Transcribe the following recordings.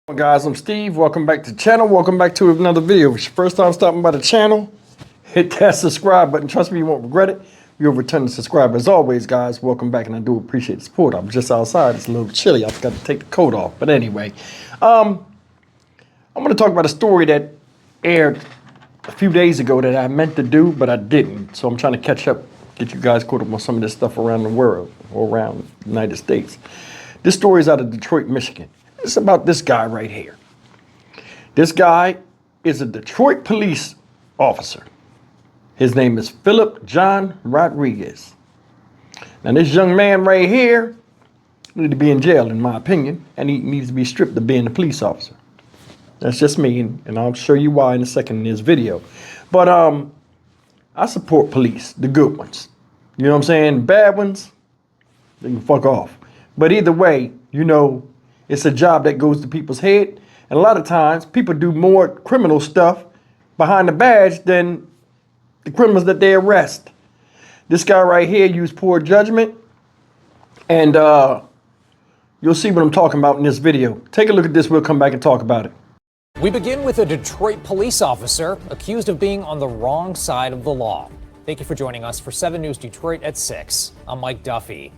Hey guys, I'm Steve. Welcome back to the channel. Welcome back to another video. If it's your first time stopping by the channel, hit that subscribe button. Trust me, you won't regret it. You'll return to subscribe. As always, guys, welcome back, and I do appreciate the support. I'm just outside. It's a little chilly. I forgot to take the coat off. But anyway, I'm going to talk about a story that aired a few days ago that I meant to do, but I didn't. So I'm trying to catch up, get you guys caught up on some of this stuff around the world or around the United States. This story is out of Detroit, Michigan. It's about this guy right here. This guy is a Detroit police officer. His name is Philip John Rodriguez. Now this young man right here needs to be in jail, in my opinion, and he needs to be stripped of being a police officer. That's just me, and I'll show you why in a second in this video. But I support police, the good ones. You know what I'm saying? Bad ones, they can fuck off. But either way, you know, it's a job that goes to people's head. And a lot of times people do more criminal stuff behind the badge than the criminals that they arrest. This guy right here used poor judgment. And you'll see what I'm talking about in this video. Take a look at this. We'll come back and talk about it. We begin with a Detroit police officer accused of being on the wrong side of the law. Thank you for joining us for 7 News Detroit at 6. I'm Mike Duffy.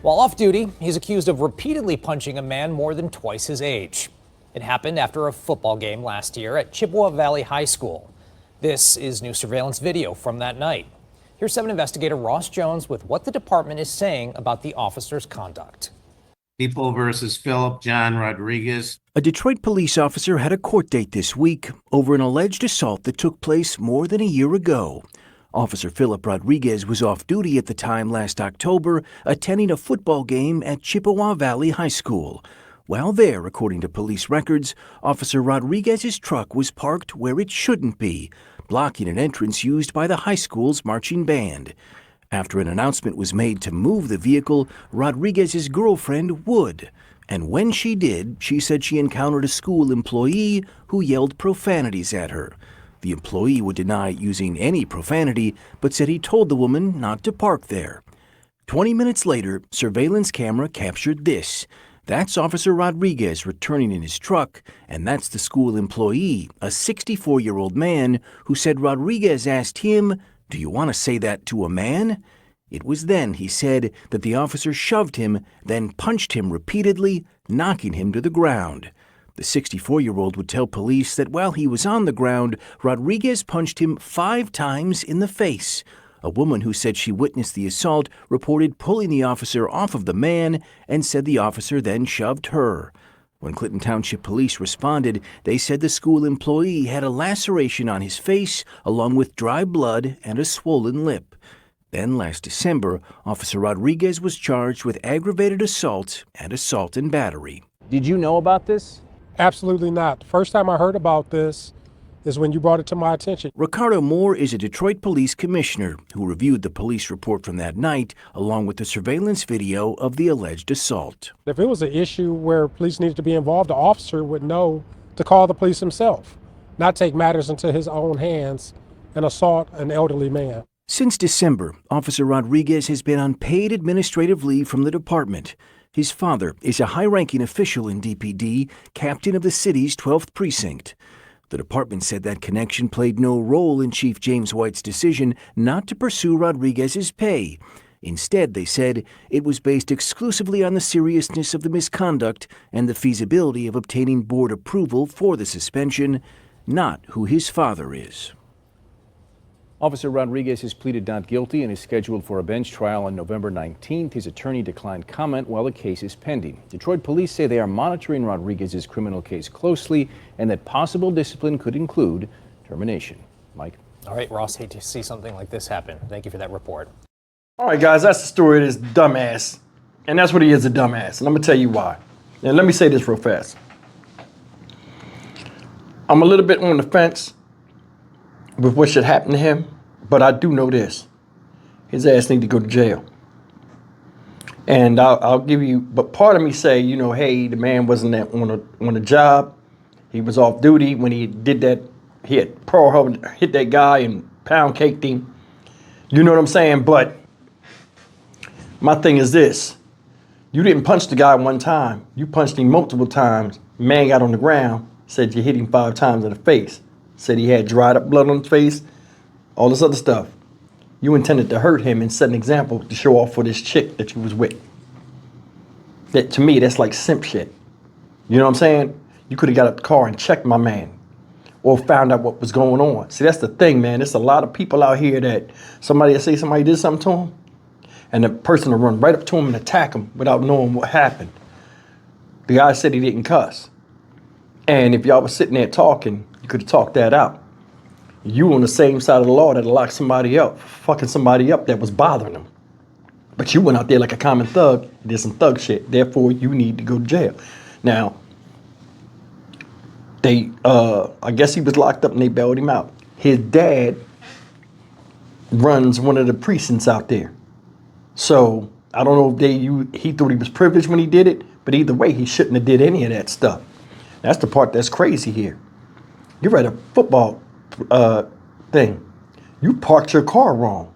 While off duty, he's accused of repeatedly punching a man more than twice his age. It happened after a football game last year at Chippewa Valley High School. This is new surveillance video from that night. Here's 7 investigator Ross Jones with what the department is saying about the officer's conduct. People versus Philip John Rodriguez. A Detroit police officer had a court date this week over an alleged assault that took place more than a year ago. Officer Philip Rodriguez was off duty at the time last October, attending a football game at Chippewa Valley High School. While there, according to police records, Officer Rodriguez's truck was parked where it shouldn't be, blocking an entrance used by the high school's marching band. After an announcement was made to move the vehicle, Rodriguez's girlfriend would. And when she did, she said she encountered a school employee who yelled profanities at her. The employee would deny using any profanity, but said he told the woman not to park there. 20 minutes later, surveillance camera captured this. That's Officer Rodriguez returning in his truck, and that's the school employee, a 64-year-old man, who said Rodriguez asked him, "Do you want to say that to a man?" It was then, he said, that the officer shoved him, then punched him repeatedly, knocking him to the ground. The 64-year-old would tell police that while he was on the ground, Rodriguez punched him 5 times in the face. A woman who said she witnessed the assault reported pulling the officer off of the man and said the officer then shoved her. When Clinton Township Police responded, they said the school employee had a laceration on his face along with dry blood and a swollen lip. Then last December, Officer Rodriguez was charged with aggravated assault and assault and battery. Did you know about this? Absolutely not. The first time I heard about this is when you brought it to my attention. Ricardo Moore is a Detroit police commissioner who reviewed the police report from that night, along with the surveillance video of the alleged assault. If it was an issue where police needed to be involved, the officer would know to call the police himself, not take matters into his own hands and assault an elderly man. Since December, Officer Rodriguez has been on paid administrative leave from the department. His father is a high-ranking official in DPD, captain of the city's 12th precinct. The department said that connection played no role in Chief James White's decision not to pursue Rodriguez's pay. Instead, they said, it was based exclusively on the seriousness of the misconduct and the feasibility of obtaining board approval for the suspension, not who his father is. Officer Rodriguez has pleaded not guilty and is scheduled for a bench trial on November 19th. His attorney declined comment while the case is pending. Detroit police say they are monitoring Rodriguez's criminal case closely and that possible discipline could include termination. Mike? All right, Ross, hate to see something like this happen. Thank you for that report. All right, guys, that's the story of this dumbass. And that's what he is, a dumbass. And I'm going to tell you why. Now, let me say this real fast. I'm a little bit on the fence with what should happen to him, but I do know this. His ass need to go to jail. And I'll give you, but part of me say, you know, hey, the man wasn't on a job. He was off duty when he did that. He had hit that guy and pound caked him. You know what I'm saying? But my thing is this. You didn't punch the guy one time. You punched him multiple times. Man got on the ground, said you hit him 5 times in the face. Said he had dried up blood on his face, all this other stuff. You intended to hurt him and set an example to show off for this chick that you was with. That, to me, that's like simp shit. You know what I'm saying? You could have got out the car and checked my man, or found out what was going on. See, that's the thing, man. There's a lot of people out here that somebody did something to them, and the person will run right up to him and attack him without knowing what happened. The guy said he didn't cuss. And if y'all was sitting there talking, you could have talked that out. You on the same side of the law that locked somebody up, fucking somebody up that was bothering them. But you went out there like a common thug, did some thug shit. Therefore, you need to go to jail. Now, I guess he was locked up and they bailed him out. His dad runs one of the precincts out there. So I don't know if he thought he was privileged when he did it, but either way, he shouldn't have did any of that stuff. That's the part that's crazy here. You're at a football thing. You parked your car wrong.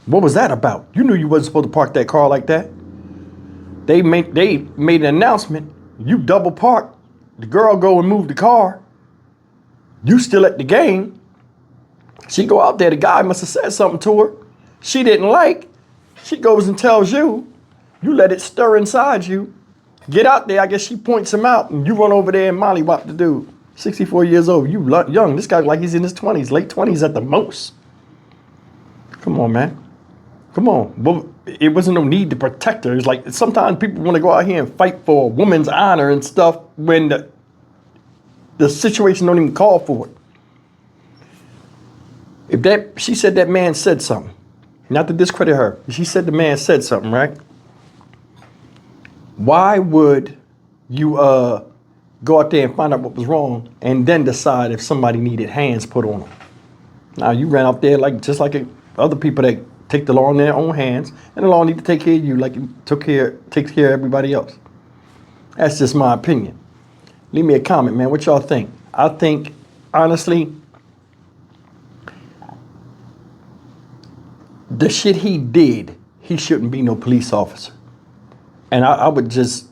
What was that about? You knew you wasn't supposed to park that car like that. They made an announcement. You double parked. The girl go and move the car. You still at the game. She go out there. The guy must have said something to her. She didn't like. She goes and tells you. You let it stir inside you. Get out there. I guess she points him out, and you run over there and mollywop the dude. 64 years old. You young. This guy like he's in his 20s, late 20s at the most. Come on, man. Come on. Well, it wasn't no need to protect her. It's like sometimes people want to go out here and fight for a woman's honor and stuff when the situation don't even call for it. She said that man said something. Not to discredit her. She said the man said something, right? Why would you go out there and find out what was wrong and then decide if somebody needed hands put on them? Now you ran out there just like other people that take the law in their own hands, and the law need to take care of you like it takes care of everybody else. That's just my opinion. Leave me a comment, man. What y'all think? I think, honestly, the shit he did, he shouldn't be no police officer. And I would just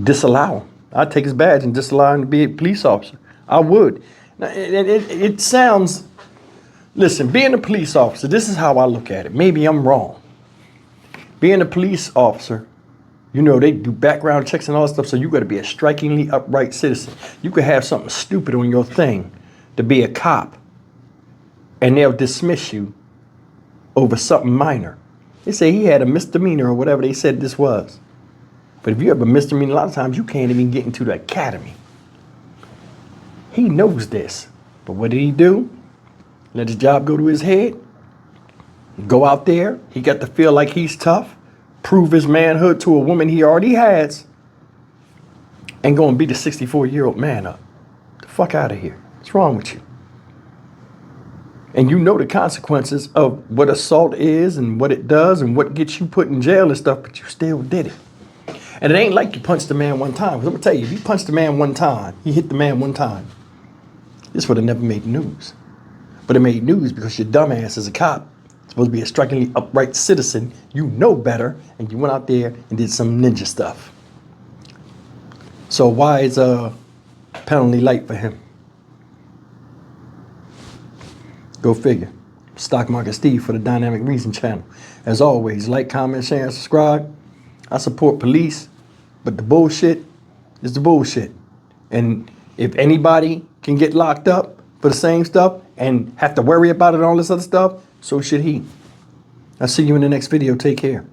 disallow him. I'd take his badge and disallow him to be a police officer. I would. Now, it sounds... Listen, being a police officer, this is how I look at it. Maybe I'm wrong. Being a police officer, you know, they do background checks and all that stuff, so you got to be a strikingly upright citizen. You could have something stupid on your thing to be a cop, and they'll dismiss you over something minor. They say he had a misdemeanor or whatever they said this was. But if you have a misdemeanor, a lot of times you can't even get into the academy. He knows this. But what did he do? Let his job go to his head. Go out there. He got to feel like he's tough. Prove his manhood to a woman he already has. And go and beat the 64-year-old man up. The fuck out of here. What's wrong with you? And you know the consequences of what assault is and what it does and what gets you put in jail and stuff, but you still did it. And it ain't like you punched the man one time. Because I'm going to tell you, if you punched the man one time, he hit the man one time, this would have never made news. But it made news because your dumbass is a cop, supposed to be a strikingly upright citizen. You know better, and you went out there and did some ninja stuff. So why is penalty light for him? Go figure. Stock Market Steve for the Dynamic Reason channel. As always, like, comment, share, and subscribe. I support police, but the bullshit is the bullshit. And if anybody can get locked up for the same stuff and have to worry about it and all this other stuff, so should he. I'll see you in the next video. Take care.